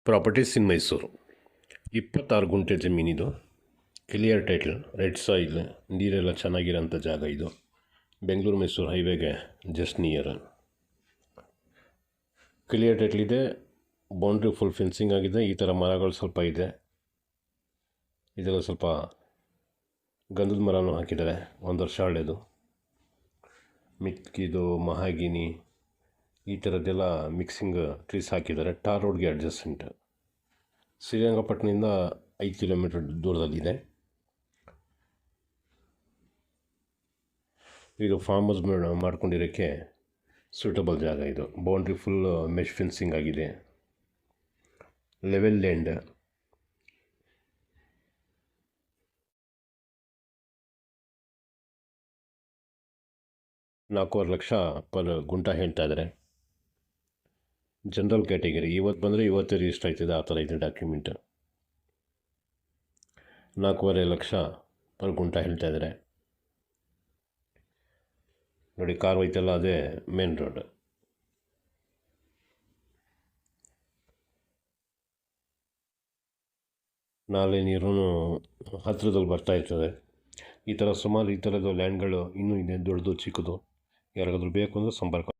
Properties ಇನ್ ಮೈಸೂರು 26 ಗುಂಟೆ ಜಮೀನಿದು. Clear title, red soil, ನೀರೆಲ್ಲ ಚೆನ್ನಾಗಿರೋಂಥ ಜಾಗ ಇದು. ಬೆಂಗಳೂರು ಮೈಸೂರು ಹೈವೇಗೆ ಜಸ್ಟ್ ನಿಯರ್. ಕ್ಲಿಯರ್ ಟೈಟಲ್ ಇದೆ. ಬೌಂಡ್ರಿ ಫುಲ್ ಫೆನ್ಸಿಂಗ್ ಆಗಿದೆ. ಈ ಥರ ಮರಗಳು ಸ್ವಲ್ಪ ಇದೆ. ಇದೆಲ್ಲ ಸ್ವಲ್ಪ ಗಂಧದ ಮರನೂ ಹಾಕಿದ್ದಾರೆ, 1 ವರ್ಷ ಹಳೆಯದು. ಮಿಕ್ಕಿದು ಮಹಾಗಿನಿ ಈ ಥರದ್ದೆಲ್ಲ ಮಿಕ್ಸಿಂಗ್ ಟ್ರೀಸ್ ಹಾಕಿದ್ದಾರೆ. ಟಾರ್ ರೋಡ್ಗೆ ಅಡ್ಜಸ್ಟೆಂಟ್. ಶ್ರೀರಂಗಪಟ್ಟಣದಿಂದ 5 ಕಿಲೋಮೀಟರ್ ದೂರದಲ್ಲಿದೆ. ಇದು ಫಾರ್ಮ್ ಹೌಸ್ ಮಾಡ್ಕೊಂಡಿರೋಕ್ಕೆ ಸೂಟಬಲ್ ಜಾಗ ಇದು. ಬೌಂಡ್ರಿ ಫುಲ್ ಮೆಶ್ ಫೆನ್ಸಿಂಗ್ ಆಗಿದೆ. Level land. $4.25 ಲಕ್ಷ ಪರ್ ಗುಂಟ ಹೇಳ್ತಾ ಇದ್ದಾರೆ. General category. ಇವತ್ತು ಬಂದರೆ ಇವತ್ತೇ ರಿಜಿಸ್ಟರ್ ಆಯ್ತದೆ, ಆ ಥರ ಇದೆ ಡಾಕ್ಯುಮೆಂಟ್. 4.25 ಲಕ್ಷ ಪರ್ ಗುಂಟ ಹೇಳ್ತಾ ಇದ್ದಾರೆ. ನೋಡಿ, ಕಾರ್ ಹೋಯ್ತಲ್ಲ, ಅದೇ ಮೇನ್ ರೋಡ್. ನಾಲೆ ನೀರು ಹತ್ತಿರದಲ್ಲಿ ಬರ್ತಾ ಇರ್ತದೆ. ಈ ಥರ ಸುಮಾರು ಈ ಥರದ ಲ್ಯಾಂಡ್ಗಳು ಇನ್ನೂ ಇದೆ, ದೊಡ್ಡದು ಚಿಕ್ಕದು. ಯಾರಿಗಾದ್ರೂ ಬೇಕು ಅಂದರೆ ಸಂಪರ್ಕ